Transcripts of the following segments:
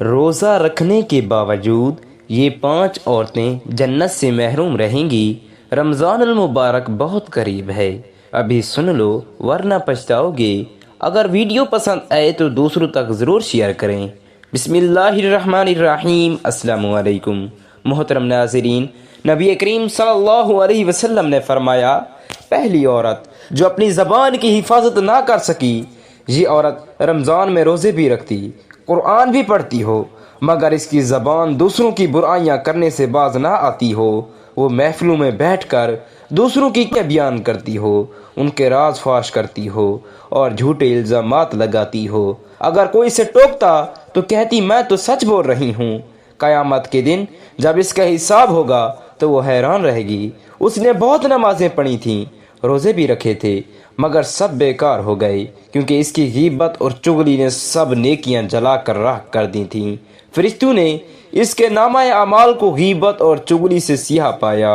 روزہ رکھنے کے باوجود یہ 5 عورتیں جنت سے محروم رہیں گی۔ رمضان المبارک بہت قریب ہے، ابھی سن لو ورنہ پچھتاؤ گے۔ اگر ویڈیو پسند آئے تو دوسروں تک ضرور شیئر کریں۔ بسم اللہ الرحمن الرحیم۔ السلام علیکم محترم ناظرین، نبی کریم صلی اللہ علیہ وسلم نے فرمایا، پہلی عورت جو اپنی زبان کی حفاظت نہ کر سکی، یہ عورت رمضان میں روزے بھی رکھتی، قرآن بھی پڑھتی ہو، مگر اس کی زبان دوسروں کی برائیاں کرنے سے باز نہ آتی ہو۔ وہ محفلوں میں بیٹھ کر دوسروں کی کیا بیان کرتی ہو، ان کے راز فاش کرتی ہو اور جھوٹے الزامات لگاتی ہو۔ اگر کوئی اسے ٹوکتا تو کہتی میں تو سچ بول رہی ہوں۔ قیامت کے دن جب اس کا حساب ہوگا تو وہ حیران رہے گی، اس نے بہت نمازیں پڑھی تھیں، روزے بھی رکھے تھے، مگر سب بیکار ہو گئے، کیونکہ اس کی غیبت اور چغلی نے سب نیکیاں جلا کر راکھ کر دی تھیں۔ فرشتوں نے اس کے نامہ اعمال کو غیبت اور چغلی سے سیاہ پایا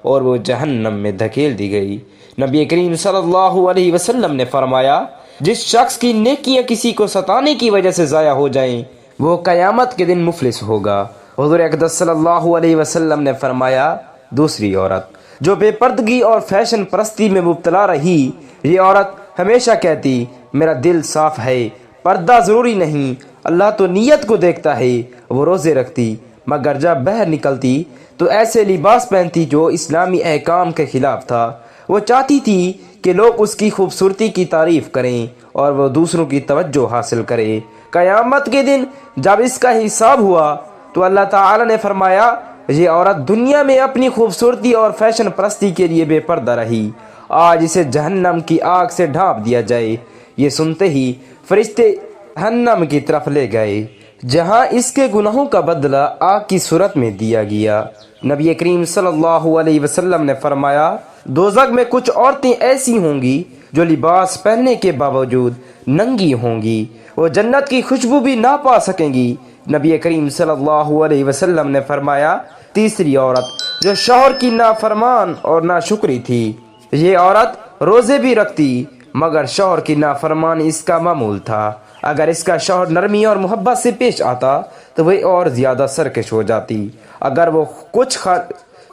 اور وہ جہنم میں دھکیل دی گئی۔ نبی کریم صلی اللہ علیہ وسلم نے فرمایا، جس شخص کی نیکیاں کسی کو ستانے کی وجہ سے ضائع ہو جائیں وہ قیامت کے دن مفلس ہوگا۔ حضور اقدس صلی اللہ علیہ وسلم نے فرمایا، دوسری عورت جو بے پردگی اور فیشن پرستی میں مبتلا رہی، یہ عورت ہمیشہ کہتی میرا دل صاف ہے، پردہ ضروری نہیں، اللہ تو نیت کو دیکھتا ہے۔ وہ روزے رکھتی، مگر جب باہر نکلتی تو ایسے لباس پہنتی جو اسلامی احکام کے خلاف تھا۔ وہ چاہتی تھی کہ لوگ اس کی خوبصورتی کی تعریف کریں اور وہ دوسروں کی توجہ حاصل کرے۔ قیامت کے دن جب اس کا حساب ہوا تو اللہ تعالی نے فرمایا، یہ عورت دنیا میں اپنی خوبصورتی اور فیشن پرستی کے لیے بے پردہ رہی، آج اسے جہنم کی آگ سے ڈھانپ دیا جائے۔ یہ سنتے ہی فرشتے جہنم کی طرف لے گئے، جہاں اس کے گناہوں کا بدلہ آگ کی صورت میں دیا گیا۔ نبی کریم صلی اللہ علیہ وسلم نے فرمایا، دوزخ میں کچھ عورتیں ایسی ہوں گی جو لباس پہننے کے باوجود ننگی ہوں گی، وہ جنت کی خوشبو بھی نہ پا سکیں گی۔ نبی کریم صلی اللہ علیہ وسلم نے فرمایا، تیسری عورت جو شوہر کی نافرمان اور ناشکری تھی، یہ عورت روزے بھی رکھتی، مگر شوہر کی نافرمانی اس کا معمول تھا۔ اگر اس کا شوہر نرمی اور محبت سے پیش آتا تو وہ اور زیادہ سرکش ہو جاتی، اگر وہ کچھ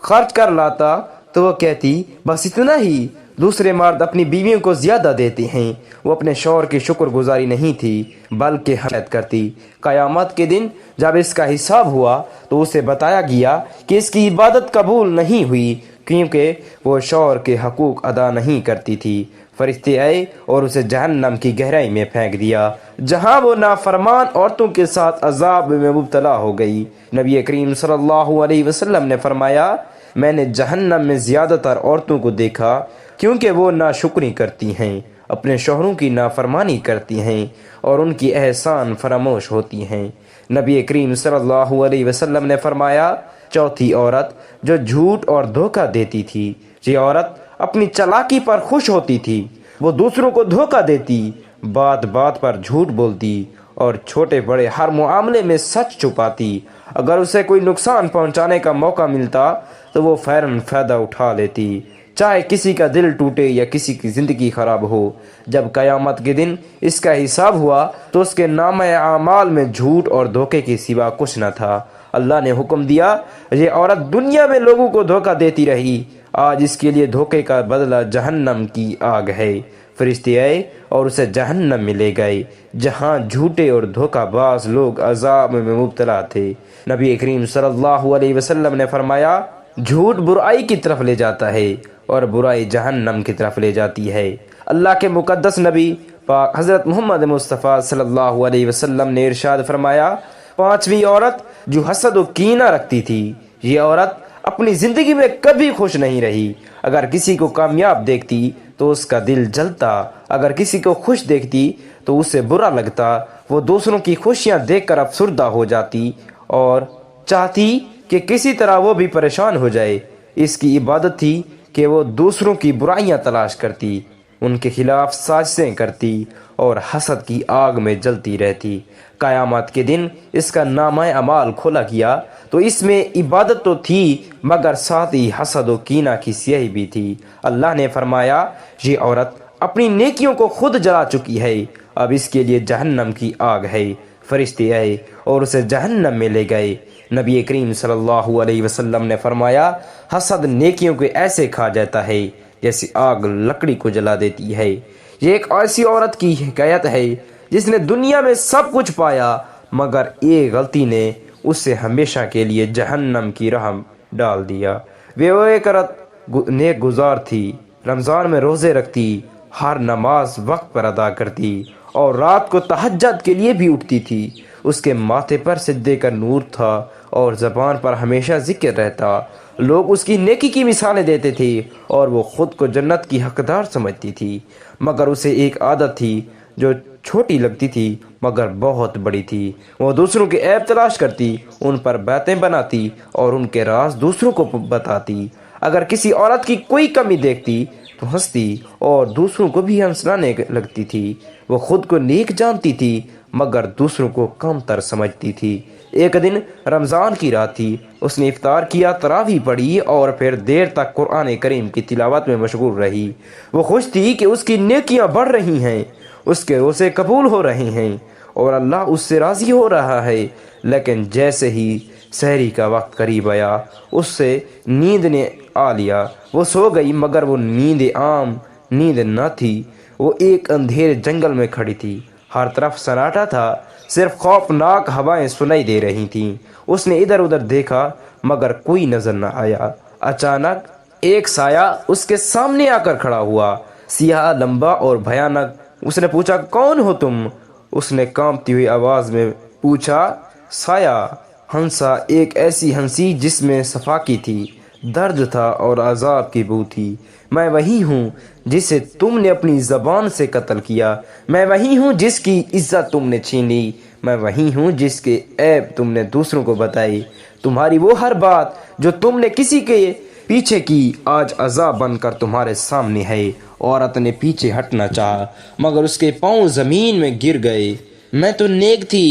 خرچ کر لاتا تو وہ کہتی بس اتنا ہی۔ دوسرے مرد اپنی بیویوں کو زیادہ دیتے ہیں، وہ اپنے شوہر کی شکر گزاری نہیں تھی بلکہ حمایت کرتی۔ قیامت کے دن جب اس کا حساب ہوا تو اسے بتایا گیا کہ اس کی عبادت قبول نہیں ہوئی کیونکہ وہ شوہر کے حقوق ادا نہیں کرتی تھی۔ فرشتے آئے اور اسے جہنم کی گہرائی میں پھینک دیا، جہاں وہ نافرمان عورتوں کے ساتھ عذاب میں مبتلا ہو گئی۔ نبی کریم صلی اللہ علیہ وسلم نے فرمایا، میں نے جہنم میں زیادہ تر عورتوں کو دیکھا کیونکہ وہ ناشکری کرتی ہیں، اپنے شوہروں کی نافرمانی کرتی ہیں اور ان کی احسان فراموش ہوتی ہیں۔ نبی کریم صلی اللہ علیہ وسلم نے فرمایا، چوتھی عورت جو جھوٹ اور دھوکہ دیتی تھی، یہ عورت اپنی چالاکی پر خوش ہوتی تھی، وہ دوسروں کو دھوکہ دیتی، بات بات پر جھوٹ بولتی اور چھوٹے بڑے ہر معاملے میں سچ چھپاتی۔ اگر اسے کوئی نقصان پہنچانے کا موقع ملتا تو وہ فوراً فائدہ اٹھا لیتی، چاہے کسی کا دل ٹوٹے یا کسی کی زندگی خراب ہو۔ جب قیامت کے دن اس کا حساب ہوا تو اس کے نامہ اعمال میں جھوٹ اور دھوکے کے سوا کچھ نہ تھا۔ اللہ نے حکم دیا، یہ عورت دنیا میں لوگوں کو دھوکہ دیتی رہی، آج اس کے لیے دھوکے کا بدلہ جہنم کی آگ ہے۔ فرشتے آئے اور اسے جہنم میں لے گئے، جہاں جھوٹے اور دھوکہ باز لوگ عذاب میں مبتلا تھے۔ نبی کریم صلی اللہ علیہ وسلم نے فرمایا، جھوٹ برائی کی طرف لے جاتا ہے اور برائی جہنم کی طرف لے جاتی ہے۔ اللہ کے مقدس نبی پاک حضرت محمد مصطفیٰ صلی اللہ علیہ وسلم نے ارشاد فرمایا، پانچویں عورت جو حسد و کینہ رکھتی تھی، یہ عورت اپنی زندگی میں کبھی خوش نہیں رہی۔ اگر کسی کو کامیاب دیکھتی تو اس کا دل جلتا، اگر کسی کو خوش دیکھتی تو اسے برا لگتا، وہ دوسروں کی خوشیاں دیکھ کر افسردہ ہو جاتی اور چاہتی کہ کسی طرح وہ بھی پریشان ہو جائے۔ اس کی عبادت تھی کہ وہ دوسروں کی برائیاں تلاش کرتی، ان کے خلاف سازشیں کرتی اور حسد کی آگ میں جلتی رہتی۔ قیامت کے دن اس کا نامہ اعمال کھولا گیا تو اس میں عبادت تو تھی مگر ساتھ ہی حسد و کینہ کی سیاہی بھی تھی۔ اللہ نے فرمایا، یہ عورت اپنی نیکیوں کو خود جلا چکی ہے، اب اس کے لیے جہنم کی آگ ہے۔ فرشتے آئے اور اسے جہنم میں لے گئے۔ نبی کریم صلی اللہ علیہ وسلم نے فرمایا، حسد نیکیوں کو ایسے کھا جاتا ہے جیسے آگ لکڑی کو جلا دیتی ہے۔ یہ ایک ایسی عورت کی حکایت ہے جس نے دنیا میں سب کچھ پایا، مگر ایک غلطی نے اسے ہمیشہ کے لیے جہنم کی راہ ڈال دیا۔ وہ ایک عورت نیک گزار تھی، رمضان میں روزے رکھتی، ہر نماز وقت پر ادا کرتی اور رات کو تہجد کے لیے بھی اٹھتی تھی۔ اس کے ماتھے پر سجدے کا نور تھا اور زبان پر ہمیشہ ذکر رہتا۔ لوگ اس کی نیکی کی مثالیں دیتے تھے اور وہ خود کو جنت کی حقدار سمجھتی تھی، مگر اسے ایک عادت تھی جو چھوٹی لگتی تھی مگر بہت بڑی تھی۔ وہ دوسروں کے عیب تلاش کرتی، ان پر باتیں بناتی اور ان کے راز دوسروں کو بتاتی۔ اگر کسی عورت کی کوئی کمی دیکھتی تو ہنستی اور دوسروں کو بھی ہنسانے لگتی تھی۔ وہ خود کو نیک جانتی تھی مگر دوسروں کو کم تر سمجھتی تھی۔ ایک دن رمضان کی رات تھی، اس نے افطار کیا، تراویح پڑھی اور پھر دیر تک قرآن کریم کی تلاوت میں مشغول رہی۔ وہ خوش تھی کہ اس کی نیکیاں بڑھ رہی ہیں، اس کے روزے قبول ہو رہے ہیں اور اللہ اس سے راضی ہو رہا ہے۔ لیکن جیسے ہی سحری کا وقت قریب آیا، اس سے نیند نے آ لیا۔ وہ سو گئی مگر وہ نیند عام نیند نہ تھی۔ وہ ایک اندھیرے جنگل میں کھڑی تھی، ہر طرف سناٹا تھا، صرف خوفناک ہوائیں سنائی دے رہی تھیں۔ اس نے ادھر ادھر دیکھا مگر کوئی نظر نہ آیا۔ اچانک ایک سایہ اس کے سامنے آ کر کھڑا ہوا، سیاہ، لمبا اور بھیانک۔ اس نے پوچھا، کون ہو تم؟ اس نے کانپتی ہوئی آواز میں پوچھا، سایہ ہنسا، ایک ایسی ہنسی جس میں صفاقی تھی، درد تھا اور عذاب کی بو تھی۔ میں وہی ہوں جسے تم نے اپنی زبان سے قتل کیا، میں وہی ہوں جس کی عزت تم نے چھین لی، میں وہی ہوں جس کے عیب تم نے دوسروں کو بتائی۔ تمہاری وہ ہر بات جو تم نے کسی کے پیچھے کی آج عذاب بن کر تمہارے سامنے ہے۔ عورت نے پیچھے ہٹنا چاہا مگر اس کے پاؤں زمین میں گر گئے۔ میں تو نیک تھی،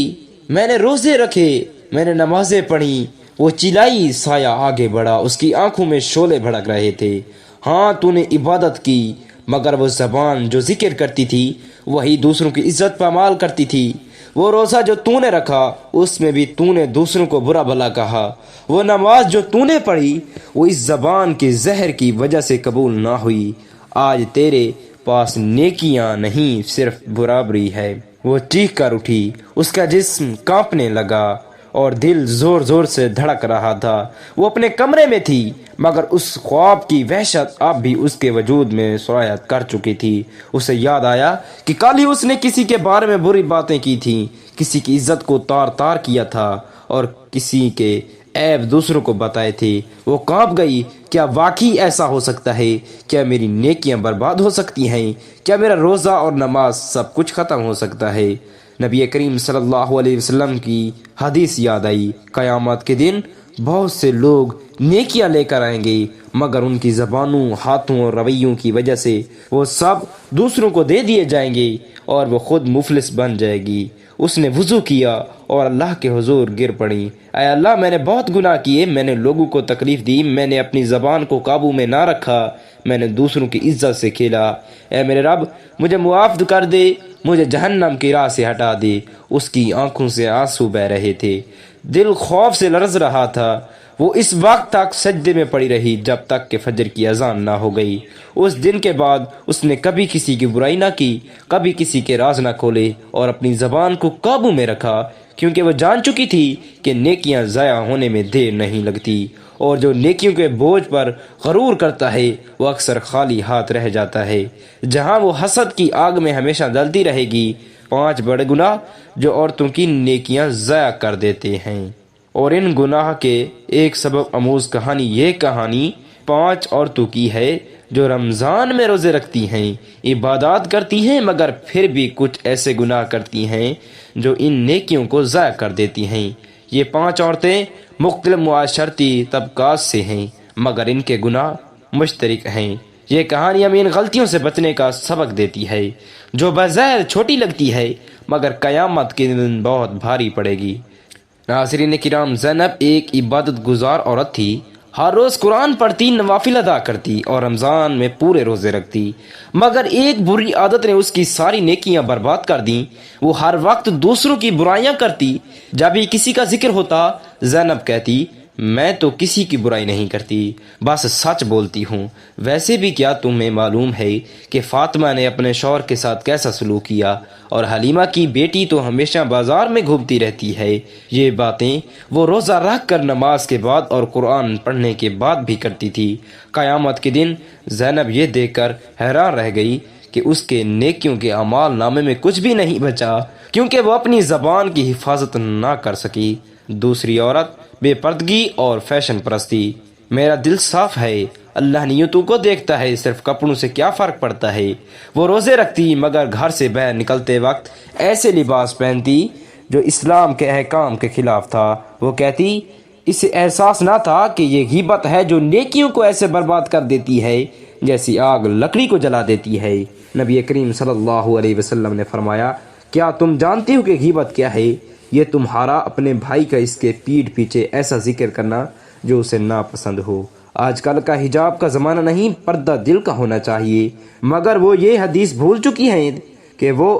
میں نے روزے رکھے، میں نے نمازیں پڑھی، وہ چلائی۔ سایہ آگے بڑھا، اس کی آنکھوں میں شعلے بھڑک رہے تھے۔ ہاں تو نے عبادت کی، مگر وہ زبان جو ذکر کرتی تھی وہی دوسروں کی عزت پامال کرتی تھی۔ وہ روزہ جو تو نے رکھا اس میں بھی تو نے دوسروں کو برا بھلا کہا۔ وہ نماز جو تو نے پڑھی وہ اس زبان کے زہر کی وجہ سے قبول نہ ہوئی۔ آج تیرے پاس نیکیاں نہیں، صرف برابری ہے۔ وہ چیخ کر اٹھی، اس کا جسم کانپنے لگا اور دل زور زور سے دھڑک رہا تھا۔ وہ اپنے کمرے میں تھی مگر اس خواب کی وحشت اب بھی اس کے وجود میں سرایت کر چکی تھی۔ اسے یاد آیا کہ کل ہی اس نے کسی کے بارے میں بری باتیں کی تھیں، کسی کی عزت کو تار تار کیا تھا اور کسی کے عیب دوسروں کو بتائے تھے۔ وہ کانپ گئی، کیا واقعی ایسا ہو سکتا ہے؟ کیا میری نیکیاں برباد ہو سکتی ہیں؟ کیا میرا روزہ اور نماز سب کچھ ختم ہو سکتا ہے؟ نبی کریم صلی اللہ علیہ وسلم کی حدیث یاد آئی، قیامت کے دن بہت سے لوگ نیکیاں لے کر آئیں گے مگر ان کی زبانوں، ہاتھوں اور رویوں کی وجہ سے وہ سب دوسروں کو دے دیے جائیں گے اور وہ خود مفلس بن جائے گی۔ اس نے وضو کیا اور اللہ کے حضور گر پڑی، اے اللہ میں نے بہت گناہ کیے، میں نے لوگوں کو تکلیف دی، میں نے اپنی زبان کو قابو میں نہ رکھا، میں نے دوسروں کی عزت سے کھیلا۔ اے میرے رب مجھے معاف کر دے، مجھے جہنم کی راہ سے ہٹا دے۔ اس کی آنکھوں سے آنسو بہہ رہے تھے، دل خوف سے لرز رہا تھا۔ وہ اس وقت تک سجدے میں پڑی رہی جب تک کہ فجر کی اذان نہ ہو گئی۔ اس دن کے بعد اس نے کبھی کسی کی برائی نہ کی، کبھی کسی کے راز نہ کھولے اور اپنی زبان کو قابو میں رکھا، کیونکہ وہ جان چکی تھی کہ نیکیاں ضائع ہونے میں دیر نہیں لگتی اور جو نیکیوں کے بوجھ پر غرور کرتا ہے وہ اکثر خالی ہاتھ رہ جاتا ہے۔ جہاں وہ حسد کی آگ میں ہمیشہ جلتی رہے گی۔ 5 بڑے گناہ جو عورتوں کی نیکیاں ضائع کر دیتے ہیں، اور ان گناہ کے ایک سبب آموز کہانی یہ کہانی 5 عورتوں کی ہے جو رمضان میں روزے رکھتی ہیں، عبادات کرتی ہیں، مگر پھر بھی کچھ ایسے گناہ کرتی ہیں جو ان نیکیوں کو ضائع کر دیتی ہیں۔ یہ 5 عورتیں مختلف معاشرتی طبقات سے ہیں مگر ان کے گناہ مشترک ہیں۔ یہ کہانی ہمیں ان غلطیوں سے بچنے کا سبق دیتی ہے جو بظاہر چھوٹی لگتی ہے مگر قیامت کے دن بہت بھاری پڑے گی۔ ناظرین کرام، زینب ایک عبادت گزار عورت تھی۔ ہر روز قرآن پڑھتی، نوافل ادا کرتی اور رمضان میں پورے روزے رکھتی، مگر ایک بری عادت نے اس کی ساری نیکیاں برباد کر دیں۔ وہ ہر وقت دوسروں کی برائیاں کرتی۔ جب بھی کسی کا ذکر ہوتا زینب کہتی میں تو کسی کی برائی نہیں کرتی، بس سچ بولتی ہوں۔ ویسے بھی کیا تمہیں معلوم ہے کہ فاطمہ نے اپنے شوہر کے ساتھ کیسا سلوک کیا، اور حلیمہ کی بیٹی تو ہمیشہ بازار میں گھومتی رہتی ہے۔ یہ باتیں وہ روزہ رکھ کر نماز کے بعد اور قرآن پڑھنے کے بعد بھی کرتی تھی۔ قیامت کے دن زینب یہ دیکھ کر حیران رہ گئی کہ اس کے نیکیوں کے اعمال نامے میں کچھ بھی نہیں بچا، کیونکہ وہ اپنی زبان کی حفاظت نہ کر سکی۔ دوسری عورت بے پردگی اور فیشن پرستی۔ میرا دل صاف ہے، اللہ نیتوں کو دیکھتا ہے، صرف کپڑوں سے کیا فرق پڑتا ہے۔ وہ روزے رکھتی مگر گھر سے باہر نکلتے وقت ایسے لباس پہنتی جو اسلام کے احکام کے خلاف تھا۔ وہ کہتی اسے احساس نہ تھا کہ یہ غیبت ہے جو نیکیوں کو ایسے برباد کر دیتی ہے جیسی آگ لکڑی کو جلا دیتی ہے۔ نبی کریم صلی اللہ علیہ وسلم نے فرمایا کیا تم جانتے ہو کہ غیبت کیا ہے؟ یہ تمہارا اپنے بھائی کا اس کے پیٹھ پیچھے ایسا ذکر کرنا جو اسے ناپسند ہو۔ آج کل کا حجاب کا زمانہ نہیں، پردہ دل کا ہونا چاہیے، مگر وہ یہ حدیث بھول چکی ہیں کہ وہ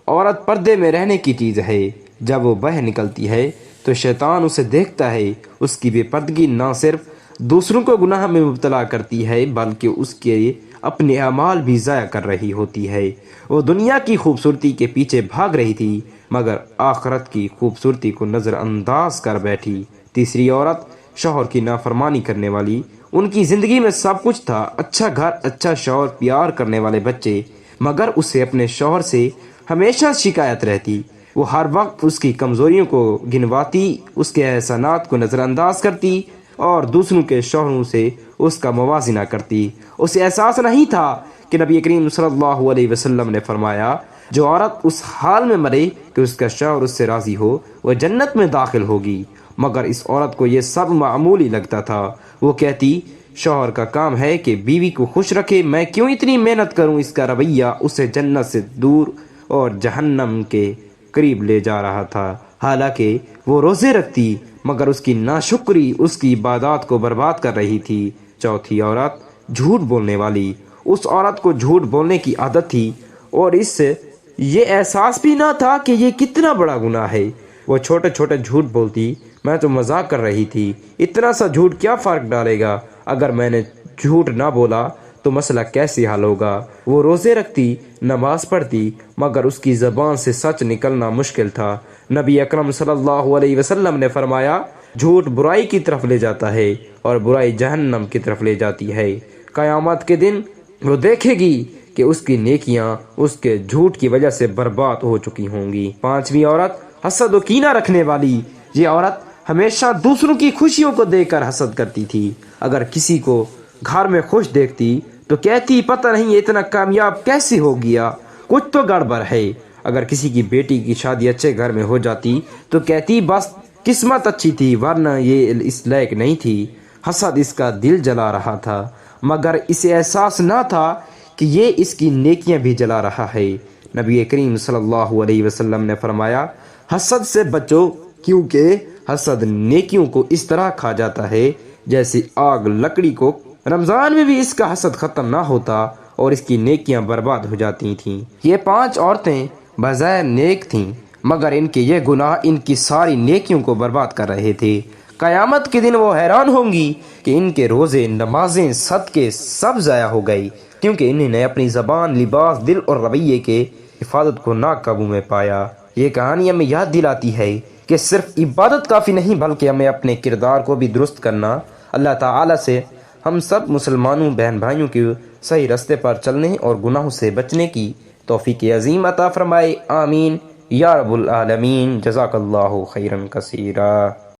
عورت پردے میں رہنے کی چیز ہے۔ جب وہ باہر نکلتی ہے تو شیطان اسے دیکھتا ہے۔ اس کی بے پردگی نہ صرف دوسروں کو گناہ میں مبتلا کرتی ہے بلکہ اس کے اپنے اعمال بھی ضائع کر رہی ہوتی ہے۔ وہ دنیا کی خوبصورتی کے پیچھے بھاگ رہی تھی مگر آخرت کی خوبصورتی کو نظر انداز کر بیٹھی۔ تیسری عورت شوہر کی نافرمانی کرنے والی۔ ان کی زندگی میں سب کچھ تھا، اچھا گھر، اچھا شوہر، پیار کرنے والے بچے، مگر اسے اپنے شوہر سے ہمیشہ شکایت رہتی۔ وہ ہر وقت اس کی کمزوریوں کو گنواتی، اس کے احسانات کو نظر انداز کرتی اور دوسروں کے شوہروں سے اس کا موازنہ کرتی۔ اسے احساس نہیں تھا کہ نبی کریم صلی اللہ علیہ وسلم نے فرمایا جو عورت اس حال میں مرے کہ اس کا شوہر اس سے راضی ہو وہ جنت میں داخل ہوگی، مگر اس عورت کو یہ سب معمولی لگتا تھا۔ وہ کہتی شوہر کا کام ہے کہ بیوی کو خوش رکھے، میں کیوں اتنی محنت کروں؟ اس کا رویہ اسے جنت سے دور اور جہنم کے قریب لے جا رہا تھا۔ حالانکہ وہ روزے رکھتی مگر اس کی ناشکری اس کی عبادات کو برباد کر رہی تھی۔ چوتھی عورت جھوٹ بولنے والی۔ اس عورت کو جھوٹ بولنے کی عادت تھی اور اس سے یہ احساس بھی نہ تھا کہ یہ کتنا بڑا گناہ ہے۔ وہ چھوٹے چھوٹے جھوٹ بولتی، میں تو مذاق کر رہی تھی، اتنا سا جھوٹ کیا فرق ڈالے گا؟ اگر میں نے جھوٹ نہ بولا تو مسئلہ کیسے حل ہوگا؟ وہ روزے رکھتی، نماز پڑھتی، مگر اس کی زبان سے سچ نکلنا مشکل تھا۔ نبی اکرم صلی اللہ علیہ وسلم نے فرمایا جھوٹ برائی کی طرف لے جاتا ہے اور برائی جہنم کی طرف لے جاتی ہے۔ قیامت کے دن وہ دیکھے گی کہ اس کی نیکیاں اس کے جھوٹ کی وجہ سے برباد ہو چکی ہوں گی۔ پانچویں عورت حسد و کینہ رکھنے والی۔ یہ عورت ہمیشہ دوسروں کی خوشیوں کو دیکھ کر حسد کرتی تھی۔ اگر کسی کو گھر میں خوش دیکھتی تو کہتی پتہ نہیں اتنا کامیاب کیسے ہو گیا، کچھ تو گڑبڑ ہے۔ اگر کسی کی بیٹی کی شادی اچھے گھر میں ہو جاتی تو کہتی بس قسمت اچھی تھی ورنہ یہ اس لائق نہیں تھی۔ حسد اس کا دل جلا رہا تھا مگر اسے احساس نہ تھا کہ یہ اس کی نیکیاں بھی جلا رہا ہے۔ نبی کریم صلی اللہ علیہ وسلم نے فرمایا حسد سے بچو، کیونکہ حسد نیکیوں کو اس طرح کھا جاتا ہے جیسے آگ لکڑی کو۔ رمضان میں بھی اس کا حسد ختم نہ ہوتا اور اس کی نیکیاں برباد ہو جاتی تھیں۔ یہ پانچ عورتیں بظاہر نیک تھیں مگر ان کے یہ گناہ ان کی ساری نیکیوں کو برباد کر رہے تھے۔ قیامت کے دن وہ حیران ہوں گی کہ ان کے روزے، نمازیں، صدقے سب ضائع ہو گئی، کیونکہ انہوں نے اپنی زبان، لباس، دل اور رویے کے حفاظت کو ناقابو میں پایا۔ یہ کہانی ہمیں یاد دلاتی ہے کہ صرف عبادت کافی نہیں بلکہ ہمیں اپنے کردار کو بھی درست کرنا۔ اللہ تعالیٰ سے ہم سب مسلمانوں بہن بھائیوں کے صحیح راستے پر چلنے اور گناہوں سے بچنے کی توفیق عظیم عطا فرمائے، آمین یا رب العالمین۔ جزاک اللہ خیرا کثیرا۔